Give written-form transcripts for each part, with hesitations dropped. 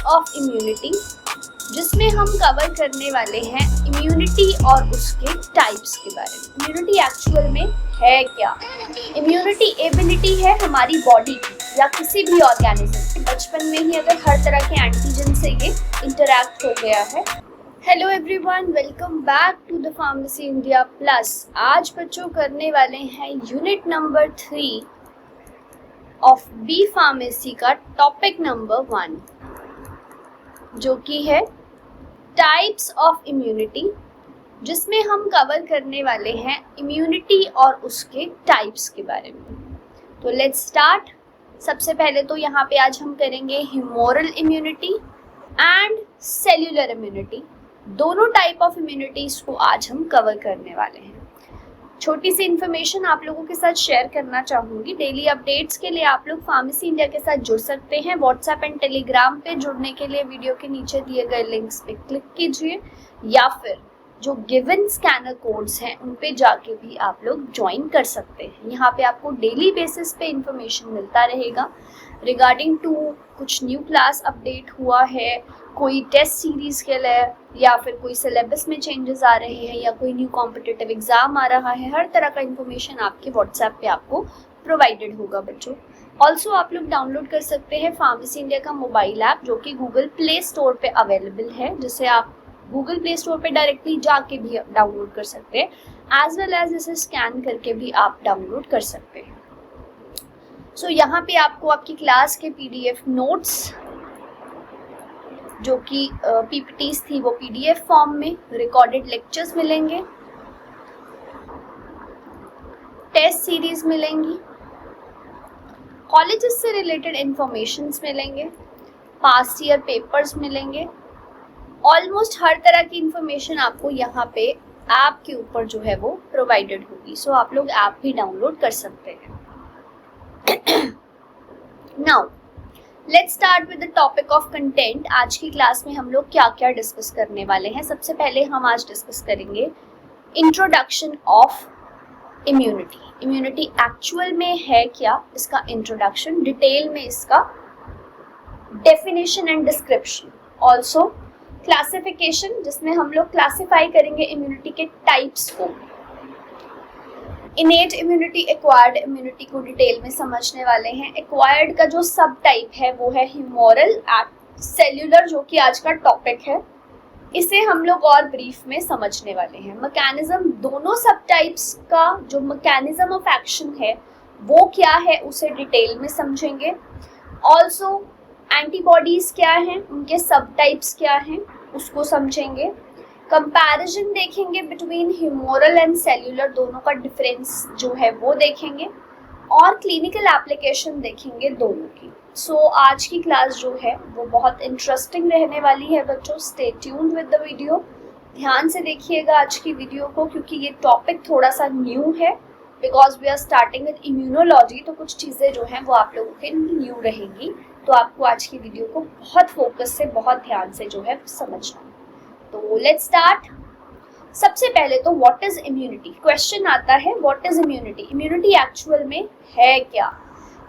Of immunity, जिसमें हम cover करने वाले हैं इम्यूनिटी और उसके टाइप्स के बारे में। इम्यूनिटी एक्चुअल में है क्या? इम्यूनिटी एबिलिटी है हमारी बॉडी की या किसी भी ऑर्गेनिज्म की, बचपन में ही अगर हर तरह के एंटीजन से ये इंटरैक्ट हो गया है। Hello everyone, welcome back to the pharmacy India plus. आज बच्चों करने वाले हैं unit number 3 of B pharmacy का टॉपिक नंबर 1, जो कि है टाइप्स ऑफ इम्यूनिटी, जिसमें हम कवर करने वाले हैं इम्यूनिटी और उसके टाइप्स के बारे में। तो लेट्स स्टार्ट। सबसे पहले तो यहाँ पे आज हम करेंगे humoral immunity and cellular immunity. दोनों टाइप ऑफ इम्यूनिटीज को आज हम कवर करने वाले हैं। छोटी सी इन्फॉर्मेशन आप लोगों के साथ शेयर करना चाहूँगी। डेली अपडेट्स के लिए आप लोग फार्मेसी इंडिया के साथ जुड़ सकते हैं। व्हाट्सएप एंड टेलीग्राम पे जुड़ने के लिए वीडियो के नीचे दिए गए लिंक्स पे क्लिक कीजिए, या फिर जो गिवन स्कैनर कोड्स हैं उन पे जाके भी आप लोग ज्वाइन कर सकते हैं। यहाँ पे आपको डेली बेसिस पे इंफॉर्मेशन मिलता रहेगा रिगार्डिंग टू कुछ न्यू क्लास अपडेट हुआ है, कोई टेस्ट सीरीज के लिए, या फिर कोई सिलेबस में चेंजेस आ रहे हैं, या कोई न्यू कॉम्पिटिटिव एग्जाम आ रहा है। हर तरह का इंफॉर्मेशन आपके व्हाट्सएप पे आपको प्रोवाइडेड होगा बच्चों। ऑल्सो आप लोग डाउनलोड कर सकते हैं फार्मेसी इंडिया का मोबाइल ऐप, जो कि गूगल प्ले स्टोर पे अवेलेबल है, जिसे आप गूगल प्ले स्टोर पे डायरेक्टली जाके भी डाउनलोड कर सकते हैं, एज वेल एज इसे स्कैन करके भी आप डाउनलोड कर सकते हैं। सो यहाँ पे आपको आपकी क्लास के PDF नोट्स, जो कि PPTs थी, वो PDF फॉर्म में, रिकॉर्डेड लेक्चर्स मिलेंगे, टेस्ट सीरीज मिलेंगी, कॉलेजेस से रिलेटेड इंफॉर्मेशंस मिलेंगे, पास्ट ईयर पेपर्स मिलेंगे। ऑलमोस्ट हर तरह की इंफॉर्मेशन आपको यहाँ पे ऐप के ऊपर जो है वो प्रोवाइडेड होगी। सो आप लोग ऐप भी डाउनलोड कर सकते हैं। Now let's start with the topic of content. आज की क्लास में हम लोग क्या क्या डिस्कस करने वाले हैं। सबसे पहले हम आज डिस्कस करेंगे introduction of immunity. Immunity actual में है क्या, इसका इंट्रोडक्शन, डिटेल में इसका definition and description. Also classification, जिसमें हम लोग क्लासिफाई करेंगे इम्यूनिटी के टाइप्स को। इनेट इम्यूनिटी, एक्वायर्ड इम्यूनिटी को डिटेल में समझने वाले हैं। एक्वायर्ड का जो सब टाइप है वो है ह्यूमोरल एंड सेल्यूलर, जो कि आज का टॉपिक है। इसे हम लोग और ब्रीफ में समझने वाले हैं। मैकेनिज्म, दोनों सब टाइप्स का जो मैकेनिज्म ऑफ एक्शन है वो क्या है उसे डिटेल में समझेंगे। ऑल्सो एंटीबॉडीज क्या हैं, उनके सब टाइप्स क्या हैं उसको समझेंगे। कंपैरिजन देखेंगे बिटवीन ह्यूमोरल एंड सेल्यूलर, दोनों का डिफरेंस जो है वो देखेंगे, और क्लिनिकल एप्लीकेशन देखेंगे दोनों की। सो आज की क्लास जो है वो बहुत इंटरेस्टिंग रहने वाली है बच्चों। Stay tuned with the video, ध्यान से देखिएगा आज की वीडियो को, क्योंकि ये टॉपिक थोड़ा सा न्यू है, because we are starting with immunology. तो कुछ चीज़ें जो हैं वो आप लोगों के न्यू रहेंगी, तो आपको आज की वीडियो को बहुत फोकस से, बहुत ध्यान से जो है समझना है। तो लेट्स स्टार्ट। सबसे पहले तो व्हाट इज इम्यूनिटी, क्वेश्चन आता है what is immunity. Immunity actual में है क्या?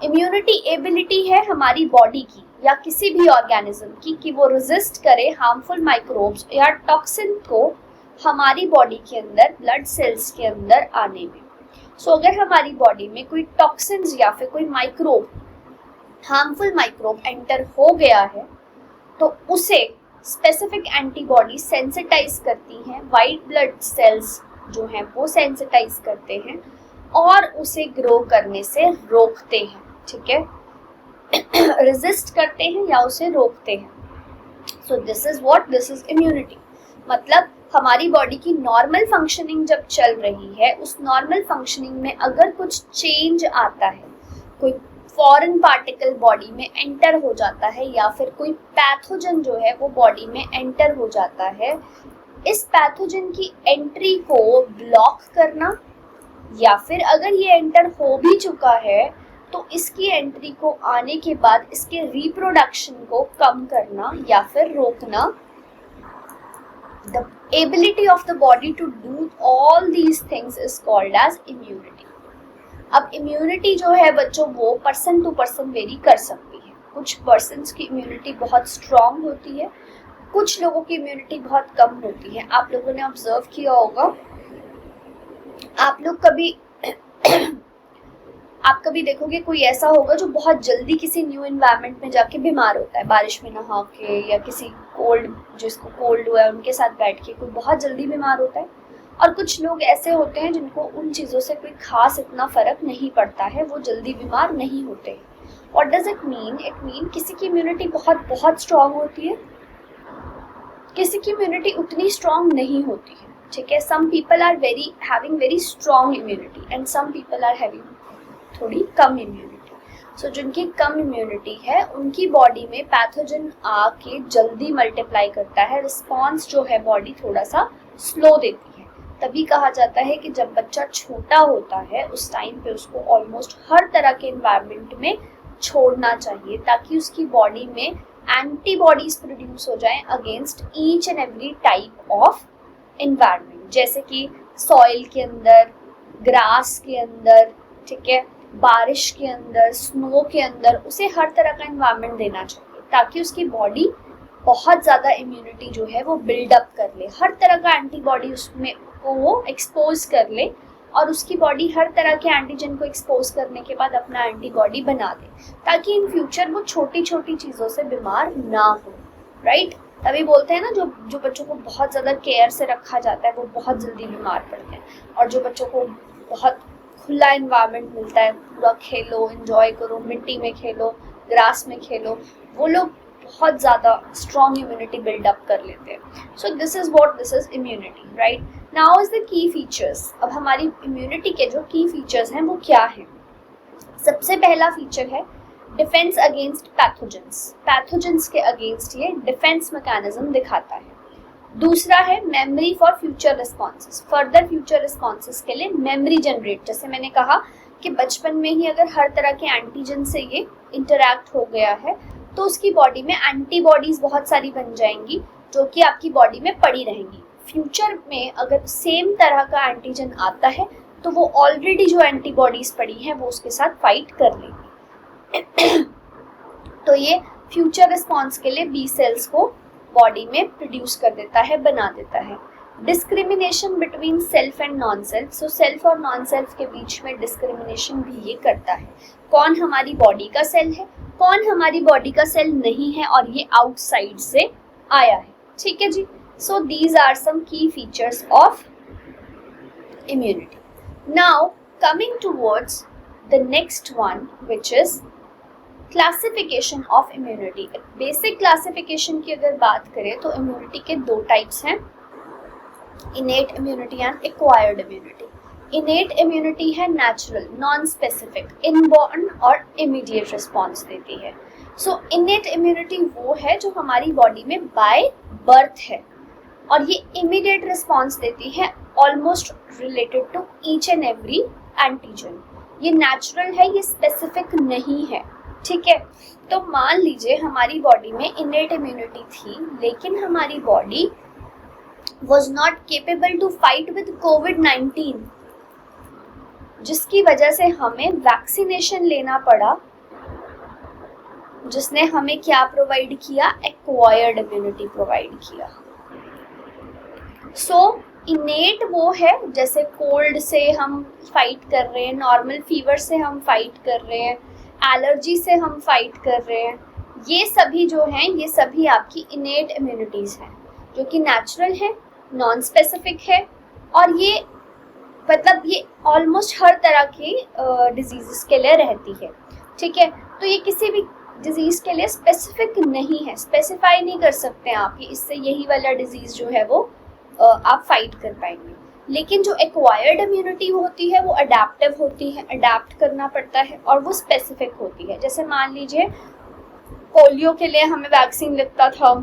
इम्यूनिटी एबिलिटी है हमारी बॉडी की या किसी भी ऑर्गेनिज्म की कि वो रेजिस्ट करे हार्मफुल माइक्रोब्स या टॉक्सिन को हमारी बॉडी के अंदर, ब्लड सेल्स के अंदर आने में। सो अगर हमारी बॉडी में कोई टॉक्सिन्स या फिर कोई माइक्रोब, हार्मफुल माइक्रोब एंटर हो गया है, तो उसे स्पेसिफिक एंटीबॉडी सेंसिटाइज करती हैं, वाइट ब्लड सेल्स जो हैं वो सेंसिटाइज करते हैं और उसे ग्रो करने से रोकते हैं। ठीक है, रेजिस्ट करते हैं या उसे रोकते हैं। सो this is what, this is immunity. मतलब हमारी बॉडी की नॉर्मल फंक्शनिंग जब चल रही है, उस नॉर्मल फंक्शनिंग में अगर कुछ चेंज आता है, कोई फॉरेन पार्टिकल बॉडी में एंटर हो जाता है, या फिर कोई पैथोजन जो है वो बॉडी में एंटर हो जाता है, इस पैथोजन की एंट्री को ब्लॉक करना, या फिर अगर ये एंटर हो भी चुका है तो इसकी एंट्री को आने के बाद इसके रिप्रोडक्शन को कम करना या फिर रोकना। The ability of the body to do all these things is called as immunity. अब इम्यूनिटी जो है बच्चों वो पर्सन टू पर्सन वेरी कर सकती है। कुछ पर्सन्स की इम्यूनिटी बहुत स्ट्रांग होती है, कुछ लोगों की इम्यूनिटी बहुत कम होती है। आप लोगों ने ऑब्जर्व किया होगा, आप कभी देखोगे कोई ऐसा होगा जो बहुत जल्दी किसी न्यू एनवायरनमेंट में जाके बीमार होता है, बारिश में नहा के या किसी जिसको कोल्ड हुआ है उनके साथ बैठ के कोई बहुत जल्दी बीमार होता है। और कुछ लोग ऐसे होते हैं जिनको उन चीज़ों से कोई खास इतना फर्क नहीं पड़ता है, वो जल्दी बीमार नहीं होते। What does it mean? It mean किसी की इम्यूनिटी बहुत बहुत स्ट्रांग होती है, किसी की इम्यूनिटी उतनी स्ट्रांग नहीं होती है। ठीक है, some people are having very strong immunity and some people are having थोड़ी कम इम्यूनिटी। सो जिनकी कम इम्यूनिटी है उनकी बॉडी में पैथोजन आके जल्दी मल्टीप्लाई करता है, रिस्पॉन्स जो है बॉडी थोड़ा सा स्लो देती है। तभी कहा जाता है कि जब बच्चा छोटा होता है उस टाइम पे उसको ऑलमोस्ट हर तरह के इन्वायरमेंट में छोड़ना चाहिए ताकि उसकी बॉडी में एंटीबॉडीज प्रोड्यूस हो जाएं against each and every type of environment, जैसे कि सॉइल के अंदर, ग्रास के अंदर, ठीक है, बारिश के अंदर, स्नो के अंदर, उसे हर तरह का इन्वायरमेंट देना चाहिए ताकि उसकी बॉडी बहुत ज़्यादा इम्यूनिटी जो है वो बिल्डअप कर ले, हर तरह का एंटीबॉडी उसमें को वो एक्सपोज कर ले और उसकी बॉडी हर तरह के एंटीजन को एक्सपोज करने के बाद अपना एंटीबॉडी बना दे ताकि इन फ्यूचर वो छोटी छोटी चीज़ों से बीमार ना हो। राइट? तभी बोलते हैं ना, जो बच्चों को बहुत ज़्यादा केयर से रखा जाता है वो बहुत जल्दी बीमार पड़ते हैं, और जो बच्चों को बहुत खुला इन्वायरमेंट मिलता है, पूरा खेलो, एंजॉय करो, मिट्टी में खेलो, ग्रास में खेलो, वो लोग बहुत ज़्यादा स्ट्रॉन्ग इम्यूनिटी बिल्डअप कर लेते हैं। सो this is immunity. Right? Now is the key features. अब हमारी इम्यूनिटी के जो की फीचर्स हैं वो क्या हैं? सबसे पहला फीचर है डिफेंस अगेंस्ट पैथोजेंस। पैथोजेंस के अगेंस्ट ये डिफेंस मैकेनिज्म दिखाता है। दूसरा है memory for future responses. Further future responses के लिए मेमोरी जनरेट, जैसे मैंने कहा कि बचपन में ही अगर हर तरह के एंटीजन से ये इंटरैक्ट हो गया है तो उसकी बॉडी में एंटीबॉडीज बहुत सारी बन जाएंगी जो कि आपकी बॉडी में पड़ी रहेंगी। फ्यूचर में अगर सेम तरह का एंटीजन आता है तो वो ऑलरेडी जो एंटीबॉडीज पड़ी हैं वो उसके साथ फाइट कर लेंगी। तो ये फ्यूचर रिस्पॉन्स के लिए बी सेल्स को बॉडी में प्रोड्यूस कर देता है, बना देता है। Discrimination between self and non self. So self और नॉन सेल्फ के बीच में डिस्क्रिमिनेशन भी ये करता है, कौन हमारी बॉडी का सेल है, कौन हमारी बॉडी का सेल नहीं है और ये आउटसाइड से आया है। ठीक है जी। सो दीज आर सम की features of immunity. Now coming towards the next one which is classification of immunity. Basic classification की अगर बात करें तो इम्यूनिटी के दो टाइप्स हैं, innate immunity and acquired immunity. Innate immunity है नेचुरल, नॉन स्पेसिफिक, इनबॉर्न और इमीडिएट रिस्पॉन्स देती है। सो इनेट इम्यूनिटी वो है जो हमारी बॉडी में बाय बर्थ है और ये इमीडिएट रिस्पॉन्स देती है almost related to each and every antigen. ये नेचुरल है, ये स्पेसिफिक नहीं है। ठीक है, तो मान लीजिए हमारी बॉडी में इनेट इम्यूनिटी थी लेकिन हमारी body was not capable to fight with COVID-19, जिसकी वजह से हमें वैक्सीनेशन लेना पड़ा, जिसने हमें क्या प्रोवाइड किया? एक्वायर्ड इम्यूनिटी प्रोवाइड किया। सो इनेट वो है जैसे कोल्ड से हम फाइट कर रहे हैं, नॉर्मल फीवर से हम फाइट कर रहे हैं, एलर्जी से हम फाइट कर रहे हैं, ये सभी जो हैं ये सभी आपकी इनेट इम्यूनिटीज़ हैं जो कि नेचुरल है, नॉन स्पेसिफिक है और ये मतलब ये ऑलमोस्ट हर तरह की डिजीज़ के लिए रहती है। ठीक है, तो ये किसी भी डिजीज़ के लिए स्पेसिफिक नहीं है, स्पेसिफाई नहीं कर सकते हैं आप कि इससे यही वाला डिजीज़ जो है वो आप फाइट कर पाएंगे। लेकिन जो एक्वायर्ड इम्यूनिटी होती है वो अडेप्टिव होती है, अडेप्ट करना पड़ता है और वो स्पेसिफिक होती है। जैसे मान लीजिए पोलियो के लिए हमें वैक्सीन लगता था,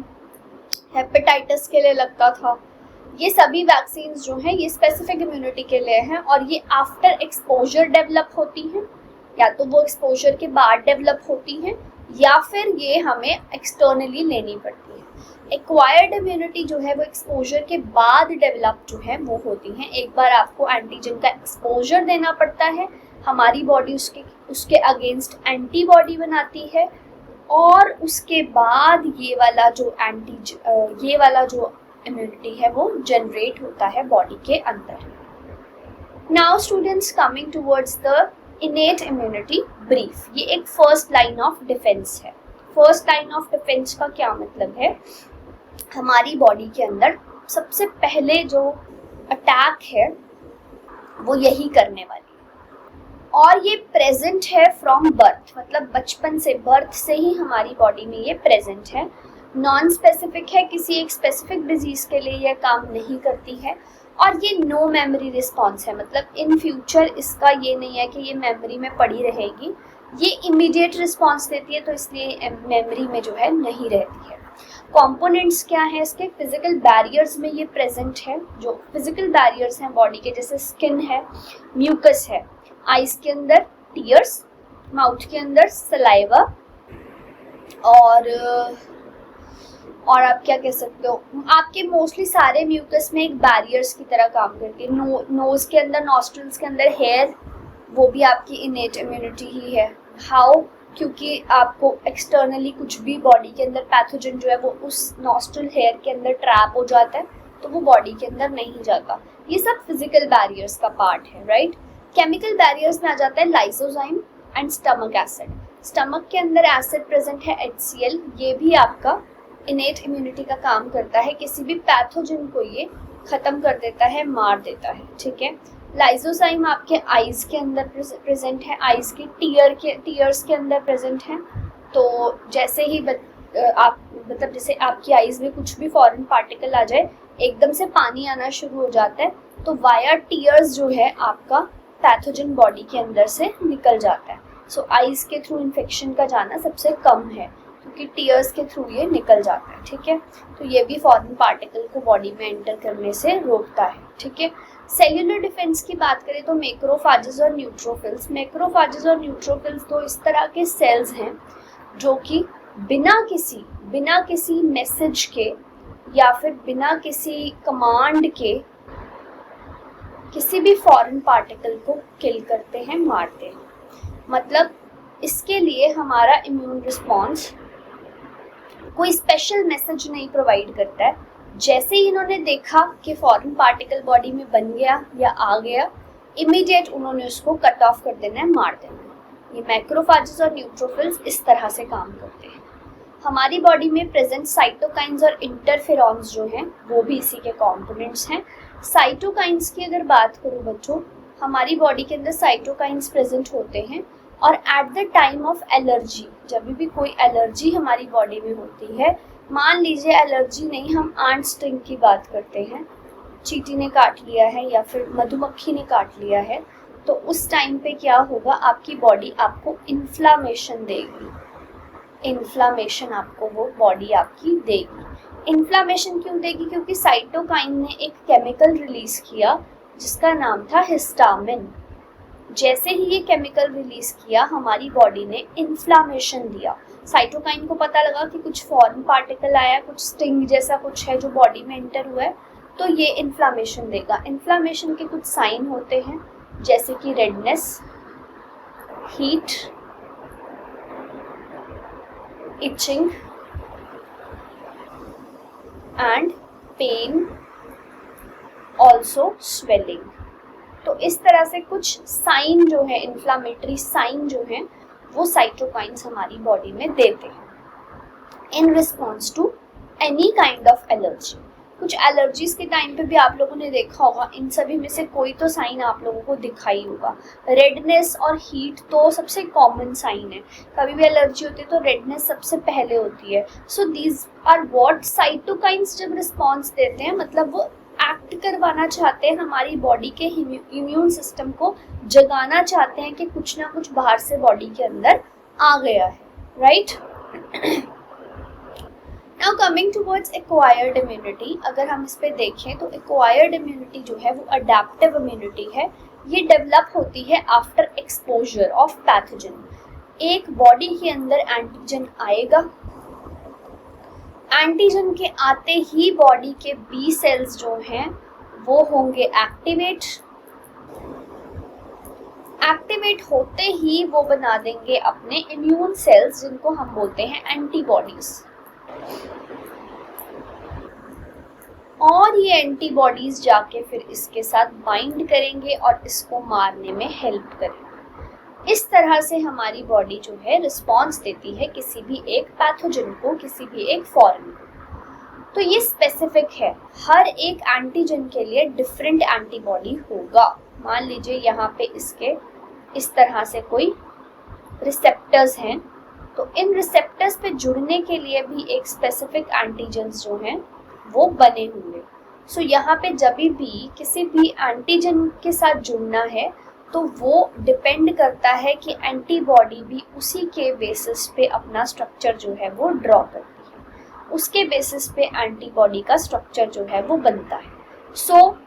हेपेटाइटिस के लिए लगता था, ये सभी वैक्सीन जो हैं ये स्पेसिफिक इम्यूनिटी के लिए हैं और ये आफ्टर एक्सपोजर डेवलप होती हैं, या तो वो एक्सपोजर के बाद डेवलप होती हैं या फिर ये हमें एक्सटर्नली लेनी पड़ती है। एक्वायर्ड इम्यूनिटी जो है वो एक्सपोजर के बाद डेवलप जो है वो होती हैं। एक बार आपको एंटीजन का एक्सपोजर देना पड़ता है, हमारी बॉडी उसके अगेंस्ट एंटीबॉडी बनाती है और उसके बाद ये वाला जो इम्यूनिटी है वो जनरेट होता है बॉडी के अंदर। Now students, coming towards the innate immunity brief, ये एक फर्स्ट लाइन ऑफ डिफेंस है। फर्स्ट लाइन ऑफ डिफेंस का क्या मतलब है? हमारी बॉडी के अंदर सबसे पहले जो अटैक है वो यही करने वाली है, और ये प्रेजेंट है फ्रॉम बर्थ, मतलब बचपन से, बर्थ से ही हमारी बॉडी में ये प्रेजेंट है। नॉन स्पेसिफिक है, किसी एक स्पेसिफिक डिजीज के लिए यह काम नहीं करती है, और ये नो मेमोरी रिस्पॉन्स है, मतलब इन फ्यूचर इसका ये नहीं है कि ये मेमोरी में पड़ी रहेगी, ये इमीडिएट रिस्पॉन्स देती है, तो इसलिए मेमोरी में जो है नहीं रहती है। कंपोनेंट्स क्या है इसके? फिजिकल बैरियर्स में ये प्रेजेंट है। जो फिजिकल बैरियर्स हैं बॉडी के, जैसे स्किन है, म्यूकस है, आईज के अंदर टीयर्स, माउथ के अंदर सलाइवा, और आप क्या कह सकते हो, आपके मोस्टली सारे म्यूकस में एक बैरियर्स की तरह काम करती है। नोज के अंदर, नॉस्ट्रल्स के अंदर हेयर, वो भी आपकी इनेट इम्यूनिटी ही है। हाउ? क्योंकि आपको एक्सटर्नली कुछ भी बॉडी के अंदर पैथोजन जो है वो उस नॉस्ट्रल हेयर के अंदर ट्रैप हो जाता है, तो वो बॉडी के अंदर नहीं जाता। ये सब फिजिकल बैरियर्स का पार्ट है, राइट। केमिकल बैरियर्स में आ जाता है lysozyme and stomach acid. Stomach के अंदर एसिड प्रेजेंट है HCl, ये भी आपका इनेट इम्यूनिटी का काम करता है, किसी भी पैथोजन को ये खत्म कर देता है, मार देता है, ठीक है। लाइसोजाइम आपके आईज के अंदर प्रेजेंट है, आईज के टीयर्स के अंदर प्रेजेंट है। तो जैसे ही जैसे आपकी आईज में कुछ भी फॉरेन पार्टिकल आ जाए, एकदम से पानी आना शुरू हो जाता है, तो वाया टीयर्स जो है आपका पैथोजन बॉडी के अंदर से निकल जाता है। सो आईज के थ्रू इन्फेक्शन का जाना सबसे कम है, क्योंकि टीयर्स के थ्रू ये निकल जाता है, ठीक है। तो ये भी फॉरेन पार्टिकल को बॉडी में एंटर करने से रोकता है, ठीक है। सेल्यूलर डिफेंस की बात करें तो मैक्रोफेजेस और न्यूट्रोफिल्स। मैक्रोफेजेस और न्यूट्रोफिल्स दो इस तरह के सेल्स हैं जो कि बिना किसी मैसेज के या फिर बिना किसी कमांड के किसी भी फॉरेन पार्टिकल को किल करते हैं, मारते हैं। मतलब इसके लिए हमारा इम्यून रिस्पॉन्स कोई स्पेशल मैसेज नहीं प्रोवाइड करता है। जैसे ही इन्होंने देखा कि फॉरेन पार्टिकल बॉडी में बन गया या आ गया, इमीडिएट उन्होंने उसको कट ऑफ कर देना है, मार देना है। ये मैक्रोफेजेस और न्यूट्रोफिल्स इस तरह से काम करते हैं। हमारी बॉडी में प्रेजेंट साइटोकाइंस और इंटरफेरॉन्स जो हैं वो भी इसी के कंपोनेंट्स हैं। साइटोकाइंस की अगर बात करूँ बच्चों, हमारी बॉडी के अंदर साइटोकाइंस प्रेजेंट होते हैं, और at the time of allergy, जब भी कोई एलर्जी हमारी बॉडी में होती है, मान लीजिए एलर्जी नहीं, हम आंट स्टिंग की बात करते हैं, चींटी ने काट लिया है या फिर मधुमक्खी ने काट लिया है, तो उस टाइम पे क्या होगा, आपकी बॉडी आपको इन्फ्लामेशन देगी। इन्फ्लामेशन आपको वो बॉडी आपकी देगी। इन्फ्लामेशन क्यों देगी? क्योंकि साइटोकाइन ने एक केमिकल रिलीज किया जिसका नाम था हिस्टामिन। जैसे ही ये केमिकल रिलीज किया, हमारी बॉडी ने इन्फ्लामेशन दिया। साइटोकाइन को पता लगा कि कुछ फॉरेन पार्टिकल आया, कुछ स्टिंग जैसा कुछ है जो बॉडी में एंटर हुआ है, तो ये इन्फ्लामेशन देगा। इन्फ्लामेशन के कुछ साइन होते हैं, जैसे कि redness, heat, itching and pain, also swelling. तो इस तरह से कुछ साइन जो है, इन्फ्लामेटरी साइन जो है, वो साइटोकाइंस हमारी बॉडी में देते हैं in response to any kind of allergy. कुछ एलर्जीज के टाइम पे भी आप लोगों ने देखा होगा, इन सभी में से कोई तो साइन आप लोगों को दिखाई होगा। रेडनेस और हीट तो सबसे कॉमन साइन है, कभी भी एलर्जी होती है तो रेडनेस सबसे पहले होती है। So these are what cytokines जब रिस्पॉन्स देते हैं, मतलब वो एक्ट करवाना चाहते हैं, हमारी बॉडी के इम्यून सिस्टम को जगाना चाहते हैं कि कुछ ना कुछ बाहर से बॉडी के अंदर आ गया है, right. Now coming towards acquired immunity, अगर हम इस पे देखें तो एक्वायर्ड इम्यूनिटी जो है वो अडेप्टिव इम्यूनिटी है। ये डेवलप होती है आफ्टर एक्सपोजर ऑफ पैथोजन। एक बॉडी के अंदर एंटीजन आएगा, एंटीजन के आते ही बॉडी के बी सेल्स जो हैं वो होंगे एक्टिवेट, एक्टिवेट होते ही वो बना देंगे अपने इम्यून सेल्स, जिनको हम बोलते हैं एंटीबॉडीज। और ये एंटीबॉडीज जाके फिर इसके साथ बाइंड करेंगे और इसको मारने में हेल्प करेंगे। इस तरह से हमारी बॉडी जो है रिस्पॉन्स देती है किसी भी एक पैथोजन को, किसी भी एक फॉरेन को। तो ये स्पेसिफिक है, हर एक एंटीजन के लिए डिफरेंट एंटीबॉडी होगा। मान लीजिए यहाँ पे इसके इस तरह से कोई रिसेप्टर्स हैं, तो इन रिसेप्टर्स पे जुड़ने के लिए भी एक स्पेसिफिक एंटीजन्स जो हैं वो बने होंगे। सो यहाँ पे जब भी किसी भी एंटीजन के साथ जुड़ना है तो वो डिपेंड करता है कि एंटीबॉडी भी उसी के बेसिस पे अपना स्ट्रक्चर जो है वो ड्रॉ करती है, उसके बेसिस पे एंटीबॉडी का स्ट्रक्चर जो है वो बनता है। सो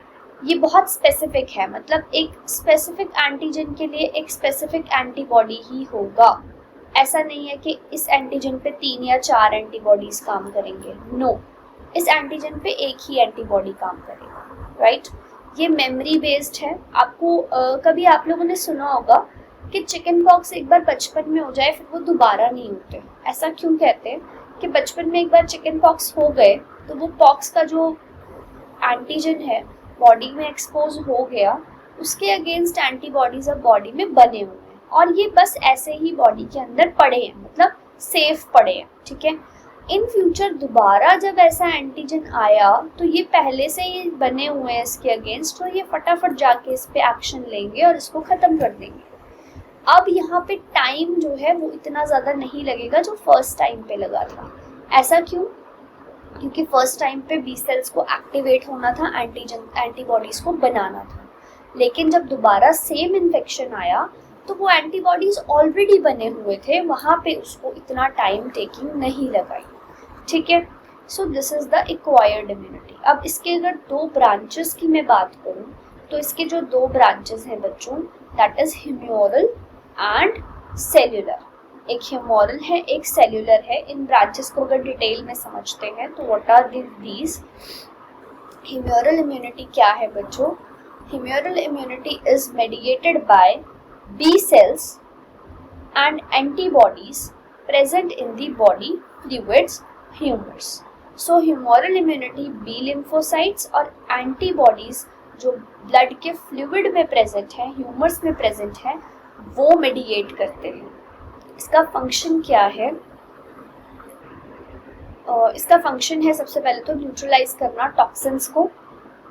ये बहुत स्पेसिफिक है, मतलब एक स्पेसिफिक एंटीजन के लिए एक स्पेसिफिक एंटीबॉडी ही होगा। ऐसा नहीं है कि इस एंटीजन पे 3 या 4 एंटीबॉडीज काम करेंगे, नो, इस एंटीजन पे एक ही एंटीबॉडी काम करेगा, राइट। ये मेमोरी बेस्ड है। आपको कभी आप लोगों ने सुना होगा कि चिकन पॉक्स एक बार बचपन में हो जाए फिर वो दोबारा नहीं होते। ऐसा क्यों कहते हैं कि बचपन में एक बार चिकन पॉक्स हो गए तो वो पॉक्स का जो एंटीजन है बॉडी में एक्सपोज हो गया, उसके अगेंस्ट एंटीबॉडीज अब बॉडी में बने हुए हैं और ये बस ऐसे ही बॉडी के अंदर पड़े हैं, मतलब सेफ पड़े हैं, ठीक है। इन फ्यूचर दोबारा जब ऐसा एंटीजन आया तो ये पहले से ही बने हुए हैं इसके अगेंस्ट, तो ये फटाफट जाके इस पे एक्शन लेंगे और इसको ख़त्म कर देंगे। अब यहाँ पे टाइम जो है वो इतना ज़्यादा नहीं लगेगा जो फर्स्ट टाइम पे लगा था। ऐसा क्यों? क्योंकि फर्स्ट टाइम पे बी सेल्स को एक्टिवेट होना था, एंटीबॉडीज़ को बनाना था, लेकिन जब दोबारा सेम इन्फेक्शन आया तो वो एंटीबॉडीज़ ऑलरेडी बने हुए थे, वहाँ पे उसको इतना टाइम टेकिंग नहीं लगाई, ठीक है। So this is the acquired immunity. अब इसके अगर 2 ब्रांचेस की मैं बात करूँ तो इसके जो 2 ब्रांचेस हैं बच्चों, that is humoral and cellular. एक ह्यूमोरल है, एक सेल्यूलर है। इन ब्रांचेस को अगर डिटेल में समझते हैं तो what are these? Humoral immunity क्या है बच्चों? Humoral immunity is mediated by B cells and antibodies present in the body fluids, humors. So humoral immunity B lymphocytes और antibodies जो ब्लड के फ्लूइड में प्रेजेंट है, ह्यूमर्स में प्रेजेंट है, वो मेडिएट करते हैं। इसका फंक्शन क्या है? इसका फंक्शन है सबसे पहले तो न्यूट्रलाइज करना टॉक्सिन्स को,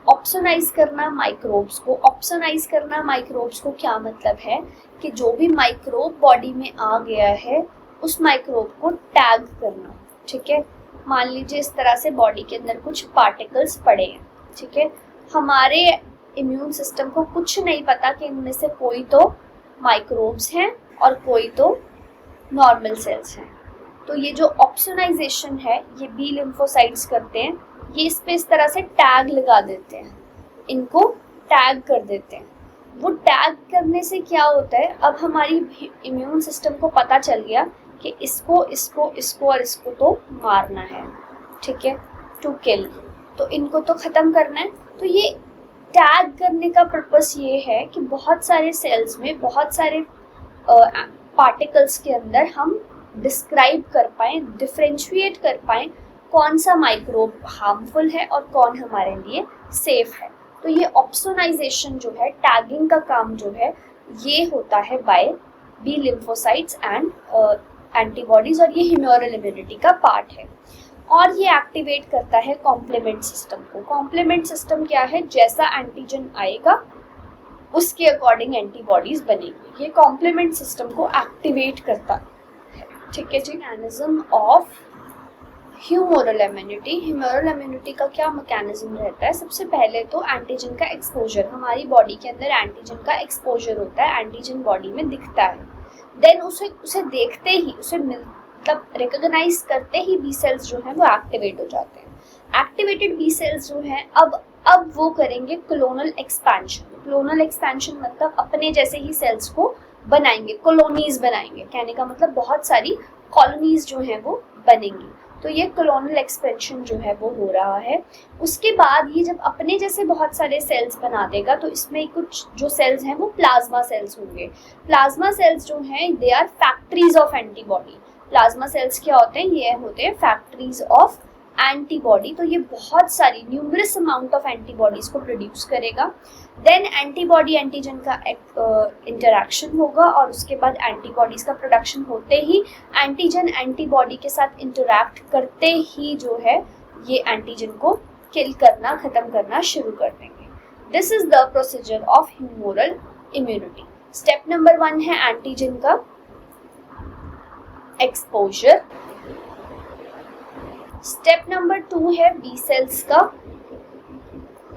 ऑप्सोनाइज करना माइक्रोब्स को। ऑप्सोनाइज करना माइक्रोब्स को क्या मतलब है कि जो भी माइक्रोब बॉडी में आ गया है उस माइक्रोब को टैग करना, ठीक है। मान लीजिए इस तरह से बॉडी के अंदर कुछ पार्टिकल्स पड़े हैं, ठीक है। हमारे इम्यून सिस्टम को कुछ नहीं पता कि इनमें से कोई तो माइक्रोब्स हैं और कोई तो नॉर्मल सेल्स हैं। तो ये जो ऑप्सोनाइजेशन है ये बी लिम्फोसाइट्स करते हैं, ये इस पे इस तरह से टैग लगा देते हैं, इनको टैग कर देते हैं। वो टैग करने से क्या होता है, अब हमारी इम्यून सिस्टम को पता चल गया कि इसको इसको इसको और इसको तो मारना है, ठीक है, टू किल, तो इनको तो ख़त्म करना है। तो ये टैग करने का पर्पस ये है कि बहुत सारे सेल्स में बहुत सारे पार्टिकल्स के अंदर हम डिस्क्राइब कर पाएँ, डिफ्रेंशिएट कर पाएँ कौन सा माइक्रोब हार्मफुल है और कौन हमारे लिए सेफ है। तो ये ऑप्सोनाइजेशन जो है, टैगिंग का काम जो है, ये होता है by B lymphocytes and antibodies, और ये ह्यूमोरल इम्यूनिटी का पार्ट है। और ये एक्टिवेट करता है कॉम्प्लीमेंट सिस्टम को। कॉम्प्लीमेंट सिस्टम क्या है? जैसा एंटीजन आएगा उसके अकॉर्डिंग एंटीबॉडीज बनेगी। ये कॉम्प्लीमेंट सिस्टम को एक्टिवेट करता है, ठीक है जी। Mechanism of humoral immunity. Humoral immunity का क्या मैकेनिज्म रहता है? सबसे पहले तो एंटीजन का एक्सपोजर, हमारी बॉडी के अंदर एंटीजन का एक्सपोजर होता है, एंटीजन बॉडी में दिखता है। देन उसे देखते ही, उसे मतलब रिकॉग्नाइज करते ही बी सेल्स जो हैं वो एक्टिवेट हो जाते हैं। एक्टिवेटेड बी सेल्स जो हैं अब वो करेंगे क्लोनल एक्सपेंशन। क्लोनल एक्सपेंशन मतलब अपने जैसे ही सेल्स को बनाएंगे, कॉलोनीज बनाएंगे। कहने का मतलब बहुत सारी कॉलोनीज जो हैं वो बनेंगी। तो ये कोलोनल एक्सपेंशन जो है वो हो रहा है। उसके बाद ये जब अपने जैसे बहुत सारे सेल्स बना देगा तो इसमें कुछ जो सेल्स हैं वो प्लाज्मा सेल्स होंगे। प्लाज्मा सेल्स जो हैं they are factories of antibody. Plasma cells क्या होते हैं? ये होते हैं फैक्ट्रीज ऑफ एंटीबॉडी। तो ये बहुत सारी न्यूमरस अमाउंट ऑफ एंटीबॉडीज को प्रोड्यूस करेगा। देन एंटीबॉडी एंटीजन का इंटरेक्शन होगा और उसके बाद एंटीबॉडीज का प्रोडक्शन होते ही एंटीजन एंटीबॉडी के साथ इंटरैक्ट करते ही जो है ये एंटीजन को किल करना, खत्म करना शुरू कर देंगे। This is the procedure of humoral immunity. Step number 1 है एंटीजन का एक्सपोजर। स्टेप नंबर 2 है बी सेल्स का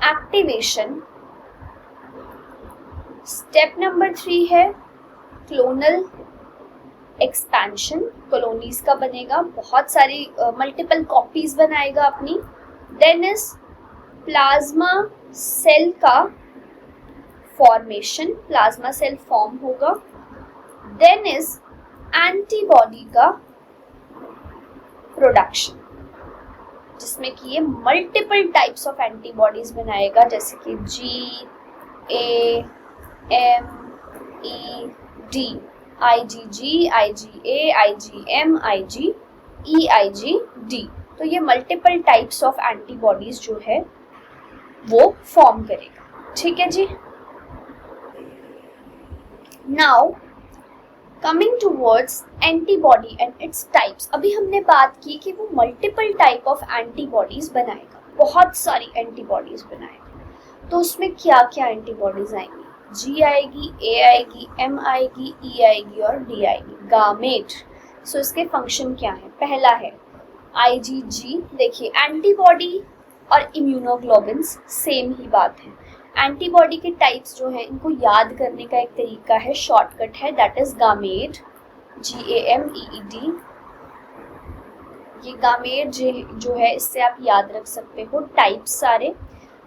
एक्टिवेशन। स्टेप नंबर 3 है क्लोनल एक्सपेंशन। कॉलोनीज का बनेगा, बहुत सारी मल्टीपल कॉपीज बनाएगा अपनी। देन इज प्लाज्मा सेल का फॉर्मेशन, प्लाज्मा सेल फॉर्म होगा। देन इज एंटीबॉडी का प्रोडक्शन, जिसमें कि ये मल्टीपल टाइप्स ऑफ एंटीबॉडीज बनाएगा, जैसे कि GAMED, IgG, IgA, IgM, IgE, IgD। तो ये मल्टीपल टाइप्स ऑफ एंटीबॉडीज जो है वो फॉर्म करेगा। ठीक है जी। Now coming towards antibody and its types. अभी हमने बात की कि वो मल्टीपल टाइप ऑफ एंटीबॉडीज बनाएगा, बहुत सारी एंटीबॉडीज बनाएगा। तो उसमें क्या क्या एंटीबॉडीज आएंगी? G आएगी, A आएगी, M आएगी, E आएगी और D आएगी। गामेट। सो इसके फंक्शन क्या है? पहला है IgG। देखिए एंटीबॉडी और इम्यूनोग्लोबिन्स सेम ही बात है। एंटीबॉडी के टाइप्स जो हैं इनको याद करने का एक तरीका है, शॉर्टकट है, दैट इज गामेट, GAMED। ये गामेट जो है इससे आप याद रख सकते हो टाइप्स सारे।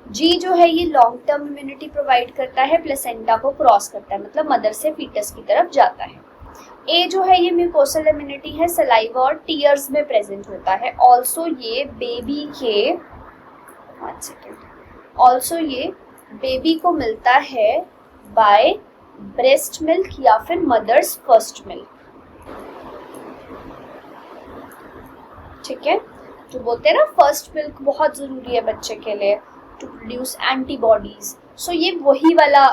G जो है ये लॉन्ग टर्म इम्यूनिटी प्रोवाइड करता है, प्लेसेंटा को क्रॉस करता है, मतलब मदर से फीटस की तरफ जाता है। A जो है ये म्यूकोसल इम्यूनिटी है, सलाइवा और टीयर्स में प्रेजेंट होता है। ऑल्सो ये बेबी के बेबी को मिलता है बाय ब्रेस्ट मिल्क या फिर मदर्स फर्स्ट मिल्क। ठीक है, जो बोलते हैं ना फर्स्ट मिल्क बहुत जरूरी है बच्चे के लिए टू प्रोड्यूस एंटीबॉडीज। सो ये वही वाला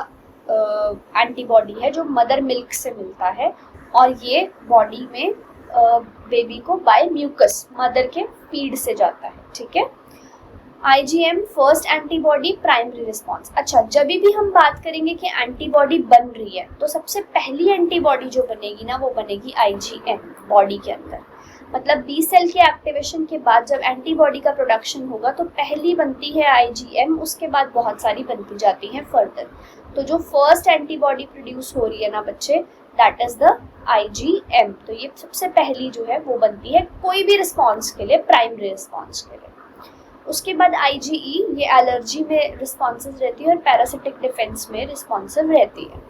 एंटीबॉडी है जो मदर मिल्क से मिलता है और ये बॉडी में बेबी को बाय म्यूकस मदर के फीड से जाता है। ठीक है। IgM first antibody, primary response. अच्छा, जब भी हम बात करेंगे कि एंटीबॉडी बन रही है तो सबसे पहली एंटीबॉडी जो बनेगी ना वो बनेगी IgM बॉडी के अंदर। मतलब बी सेल के एक्टिवेशन के बाद जब एंटीबॉडी का प्रोडक्शन होगा तो पहली बनती है IgM, उसके बाद बहुत सारी बनती जाती हैं फर्दर। तो जो फर्स्ट एंटीबॉडी प्रोड्यूस हो रही है ना बच्चे, दैट इज द IgM। तो ये सबसे पहली जो है वो बनती है कोई भी रिस्पॉन्स के लिए, प्राइमरी रिस्पॉन्स के लिए। उसके बाद IgE, ये एलर्जी में रिस्पॉन्सिव रहती है और पैरासिटिक डिफेंस में रिस्पॉन्सिव रहती है।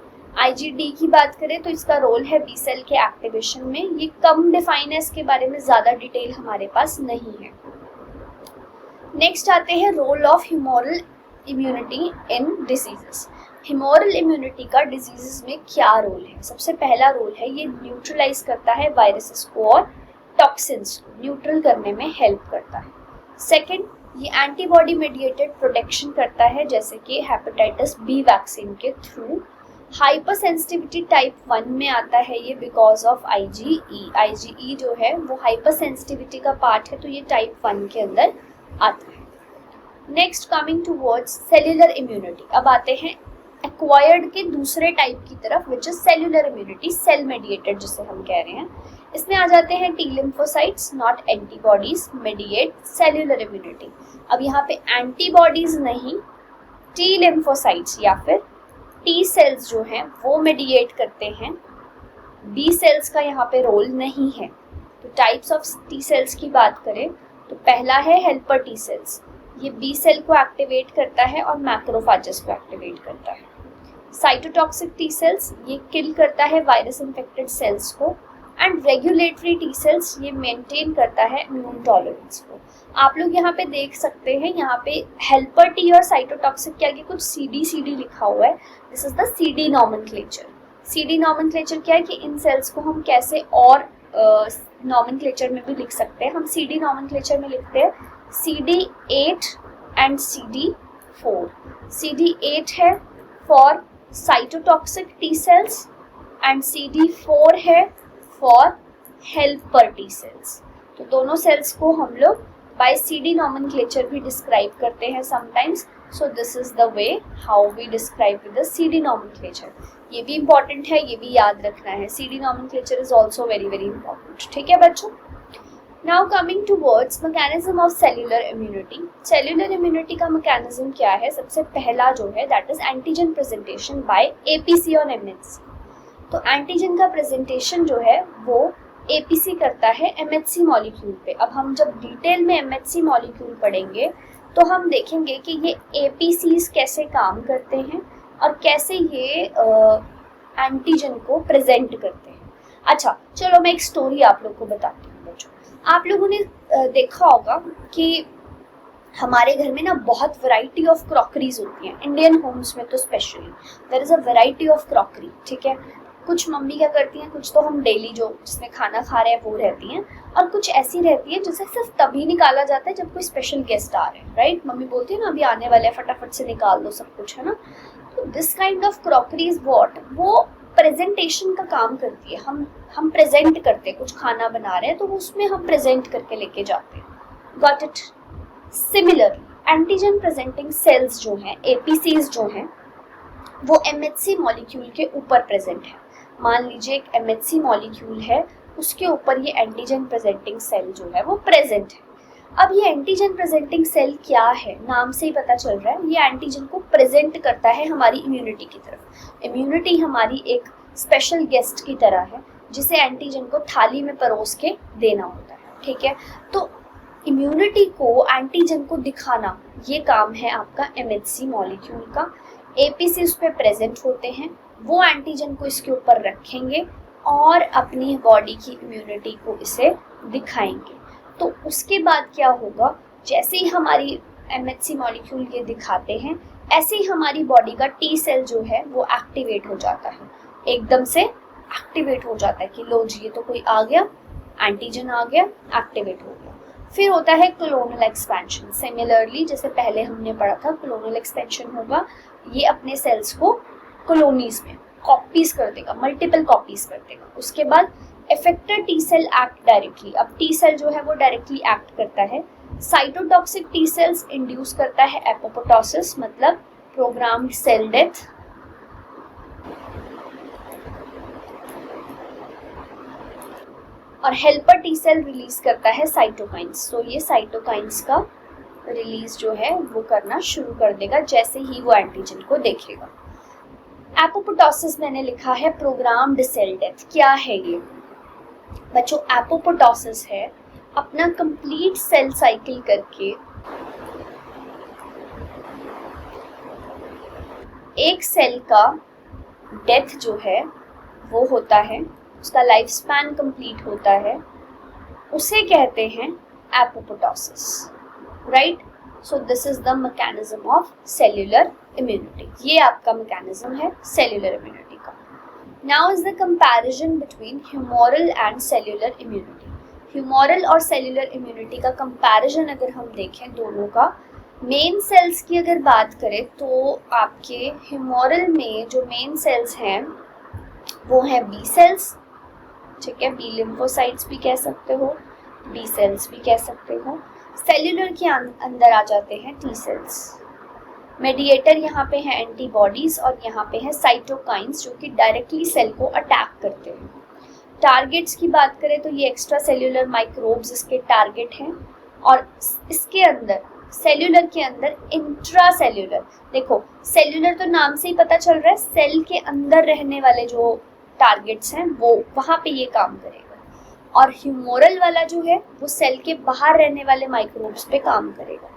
IgD की बात करें तो इसका रोल है बी सेल के एक्टिवेशन में। ये कम डिफाइन है, इसके बारे में ज़्यादा डिटेल हमारे पास नहीं है। नेक्स्ट आते हैं role of humoral immunity in diseases. Humoral immunity का डिजीजेस में क्या रोल है? सबसे पहला रोल है ये न्यूट्रलाइज करता है वायरसेस को और टॉक्सिन्स को न्यूट्रल करने में हेल्प करता है। सेकेंड, ये एंटीबॉडी मेडिएटेड प्रोटेक्शन करता है, जैसे कि हेपेटाइटिस बी वैक्सीन के थ्रू। हाइपर सेंसिटिविटी टाइप 1 में आता है ये बिकॉज ऑफ IgE। IgE जो है वो हाइपर सेंसिटिविटी का पार्ट है, तो ये टाइप 1 के अंदर आता है। Next coming towards cellular immunity. अब आते हैं एक्वायर्ड के दूसरे टाइप की तरफ, which is cellular immunity, cell mediated जिसे हम कह रहे हैं। इसमें आ जाते हैं T lymphocytes, not antibodies, mediate cellular immunity. अब यहाँ पे एंटीबॉडीज नहीं, टी लिम्फोसाइट्स या फिर टी सेल्स जो हैं वो मेडिएट करते हैं। बी सेल्स का यहाँ पे रोल नहीं है। तो टाइप्स ऑफ टी सेल्स की बात करें तो पहला है हेल्पर टी सेल्स, ये बी सेल को एक्टिवेट करता है और मैक्रोफेजेस को एक्टिवेट करता है। साइटोटॉक्सिक टी सेल्स, ये किल करता है वायरस इन्फेक्टेड सेल्स को एंड रेगुलेटरी टी सेल्स ये मेंटेन करता है इम्यून टॉलरेंस को। आप लोग यहाँ पे देख सकते हैं, यहाँ पे हेल्पर टी और साइटोटॉक्सिक के आगे कुछ CD लिखा हुआ है। This is the CD nomenclature. CD nomenclature क्या है कि इन सेल्स को हम कैसे और नॉमेनक्लेचर में भी लिख सकते हैं। हम CD नॉमेनक्लेचर में लिखते हैं CD8 एंड CD4। CD8 है for cytotoxic T cells and CD4 है फॉर हेल्पर टी सेल्स। तो दोनों सेल्स को हम लोग बाय CD नॉमेनक्लेचर भी डिस्क्राइब करते हैं sometimes. So this is the way how we describe with the CD nomenclature. ये भी इंपॉर्टेंट है, ये भी याद रखना है। CD nomenclature is also very very important. ठीक है बच्चों। Now coming towards mechanism of cellular immunity. Cellular immunity का मैकेनिज्म क्या है? सबसे पहला जो है that is antigen presentation by APC और MHC। तो एंटीजन का प्रेजेंटेशन जो है वो APC करता है MHC मॉलिक्यूल पे। अब हम जब डिटेल में MHC मॉलिक्यूल पढ़ेंगे तो हम देखेंगे कि ये APCs कैसे काम करते हैं और कैसे ये एंटीजन को प्रेजेंट करते हैं। अच्छा चलो मैं एक स्टोरी आप लोग को बताती हूँ बच्चों। आप लोगों ने देखा होगा कि हमारे घर में ना बहुत वैरायटी ऑफ क्रॉकरीज होती हैं, इंडियन होम्स में तो specially there is a variety of crockery. ठीक है, कुछ मम्मी क्या करती हैं, कुछ तो हम डेली जो जिसमें खाना खा रहे हैं वो रहती हैं, और कुछ ऐसी रहती है जिसे सिर्फ तभी निकाला जाता है जब कोई स्पेशल गेस्ट आ रहे हैं। राइट, मम्मी बोलती है ना अभी आने वाले हैं, फटाफट से निकाल दो सब कुछ, है ना। तो this kind of crockeries what, वो प्रेजेंटेशन का काम करती है। हम प्रेजेंट करते हैं, कुछ खाना बना रहे हैं तो उसमें हम प्रेजेंट करके लेके जाते हैं। Got it. Similarly antigen presenting sales जो हैं, APCs जो हैं, वो MHC मॉलिक्यूल के ऊपर प्रेजेंट है। मान लीजिए एक MHC मॉलिक्यूल है, उसके ऊपर ये एंटीजन प्रेजेंटिंग सेल जो है वो प्रेजेंट है। अब ये एंटीजन प्रेजेंटिंग सेल क्या है, नाम से ही पता चल रहा है, ये एंटीजन को प्रेजेंट करता है हमारी इम्यूनिटी की तरफ। इम्यूनिटी हमारी एक स्पेशल गेस्ट की तरह है जिसे एंटीजन को थाली में परोस के देना होता है। ठीक है, तो इम्यूनिटी को एंटीजन को दिखाना ये काम है आपका MHC मॉलिक्यूल का। APC उस पर प्रेजेंट होते हैं, वो एंटीजन को इसके ऊपर रखेंगे और अपनी बॉडी की इम्यूनिटी को इसे दिखाएंगे। तो उसके बाद क्या होगा, जैसे ही हमारी MHC मॉलिक्यूल ये दिखाते हैं, ऐसे ही हमारी बॉडी का T सेल जो है वो एक्टिवेट हो जाता है, एकदम से एक्टिवेट हो जाता है कि लो जी ये तो कोई आ गया, एंटीजन आ गया, एक्टिवेट हो गया। फिर होता है क्लोनल एक्सपेंशन। सिमिलरली जैसे पहले हमने पढ़ा था, क्लोनल एक्सपेंशन होगा, ये अपने सेल्स को कॉलोनीज में कॉपीज कर देगा, मल्टीपल कॉपीज कर देगा। उसके बाद effector T cell act directly. अब टी सेल जो है वो डायरेक्टली एक्ट करता है। साइटोटॉक्सिक टी सेल्स इंड्यूस करता है एपोप्टोसिस, मतलब प्रोग्राम्ड सेल डेथ। और हेल्पर टी सेल रिलीज करता है साइटोकाइंस। तो ये साइटोकाइंस का रिलीज जो है वो करना शुरू कर देगा जैसे ही वो एंटीजन को देखेगा। एपोप्टोसिस मैंने लिखा है प्रोग्राम्ड सेल डेथ। क्या है ये बच्चों? एपोप्टोसिस है अपना कंप्लीट सेल साइकिल करके एक सेल का डेथ जो है वो होता है, उसका लाइफ स्पैन कंप्लीट होता है, उसे कहते हैं apoptosis. Right, so this is the mechanism of cellular immunity. ये आपका मैकेनिज्म है सेल्यूलर इम्यूनिटी का। Now is the comparison between humoral and cellular immunity. Humoral और सेल्यूलर इम्यूनिटी का कंपैरिजन अगर हम देखें दोनों का, मेन सेल्स की अगर बात करें तो आपके ह्यूमोरल में जो मेन सेल्स हैं वो हैं बी सेल्स। ठीक है, बी लिम्फोसाइट्स भी कह सकते हो, बी सेल्स भी कह सकते हो। सेल्यूलर के अंदर आ जाते हैं टी सेल्स। मेडिएटर यहाँ पे है एंटीबॉडीज और यहाँ पे है साइटोकाइंस जो कि डायरेक्टली सेल को अटैक करते हैं। टारगेट्स की बात करें तो ये एक्स्ट्रा सेल्यूलर माइक्रोब्स इसके टारगेट हैं। और इसके अंदर सेल्यूलर के अंदर इंट्रा सेल्यूलर, देखो सेल्यूलर तो नाम से ही पता चल रहा है, सेल के अंदर रहने वाले जो टारगेट्स हैं वो वहाँ पे ये काम करेगा। और ह्यूमोरल वाला जो है वो सेल के बाहर रहने वाले माइक्रोब्स पे काम करेगा।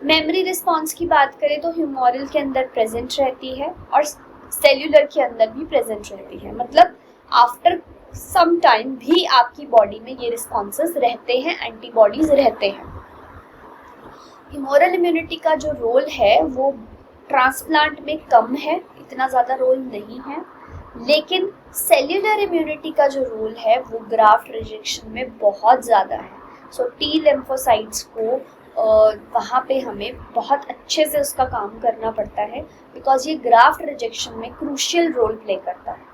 मेमोरी रिस्पॉन्स की बात करें तो ह्यूमोरल के अंदर प्रेजेंट रहती है और सेल्यूलर के अंदर भी प्रेजेंट रहती है। मतलब आफ्टर सम टाइम भी आपकी बॉडी में ये रिस्पॉन्सेस रहते हैं, एंटीबॉडीज रहते हैं। ह्यूमोरल इम्यूनिटी का जो रोल है वो ट्रांसप्लांट में कम है, इतना ज़्यादा रोल नहीं है, लेकिन सेल्यूलर इम्यूनिटी का जो रोल है वो ग्राफ्ट रिजेक्शन में बहुत ज़्यादा है। सो टी लिम्फोसाइट्स को वहाँ पे हमें बहुत अच्छे से उसका काम करना पड़ता है, बिकॉज ये ग्राफ्ट रिजेक्शन में क्रूशियल रोल प्ले करता है।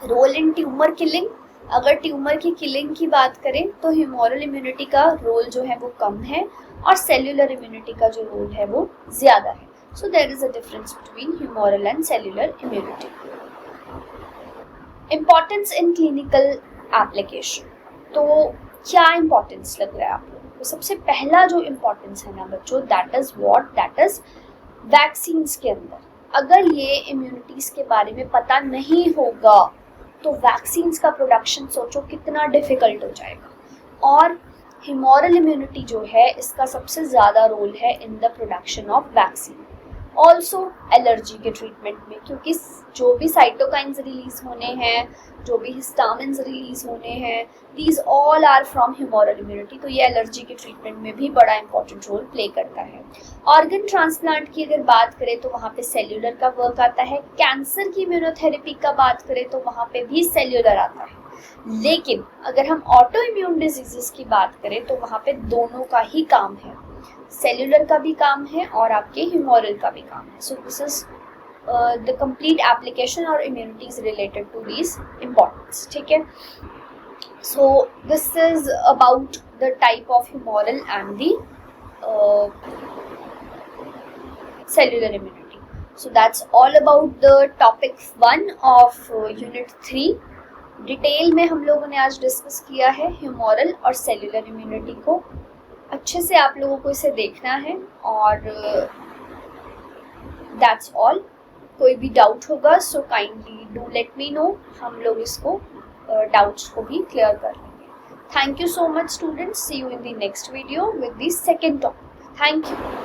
रोल इन ट्यूमर किलिंग, अगर ट्यूमर की किलिंग की बात करें तो ह्यूमोरल इम्यूनिटी का रोल जो है वो कम है और सेल्यूलर इम्यूनिटी का जो रोल है वो ज़्यादा है। So there is a difference between humoral and cellular immunity. Importance in clinical application, तो क्या इम्पॉर्टेंस लग रहा है आप लोगों को? सबसे पहला जो इम्पॉर्टेंस है ना बच्चों, दैट इज़ वैक्सीन्स के अंदर अगर ये इम्यूनिटीज़ के बारे में पता नहीं होगा तो वैक्सीन्स का प्रोडक्शन सोचो कितना डिफ़िकल्ट हो जाएगा। और ह्यूमोरल इम्यूनिटी जो है इसका सबसे ज़्यादा रोल है in the production of vaccine. Also allergy के ट्रीटमेंट में, क्योंकि जो भी साइटोकाइंस रिलीज होने हैं, जो भी हिस्टामिन्स रिलीज होने हैं, these all are from humoral immunity, तो ये एलर्जी के ट्रीटमेंट में भी बड़ा इंपॉर्टेंट रोल प्ले करता है। ऑर्गन ट्रांसप्लांट की अगर बात करें तो वहाँ पे सेल्यूलर का वर्क आता है। कैंसर की इम्यूनोथेरेपी का बात करें तो वहाँ पे भी सेल्यूलर आता है। लेकिन अगर हम ऑटो इम्यून डिजीजेस की बात करें तो वहाँ पे दोनों का ही काम है, सेल्यूलर का भी काम है और आपके ह्यूमोरल का भी काम है। So this is the complete application और immunities related to these importance, ठीक है। So this is about the type of humoral and the cellular immunity. So that's all about the topic 1 of unit 3. Detail में हम लोगों ने आज discuss किया है ह्यूमोरल और सेल्यूलर इम्यूनिटी को। अच्छे से आप लोगों को इसे देखना है और दैट्स ऑल। कोई भी डाउट होगा so kindly do let me know, हम लोग इसको डाउट्स को भी क्लियर कर लेंगे। Thank you so much students, see you in the next video with the second topic. Thank you.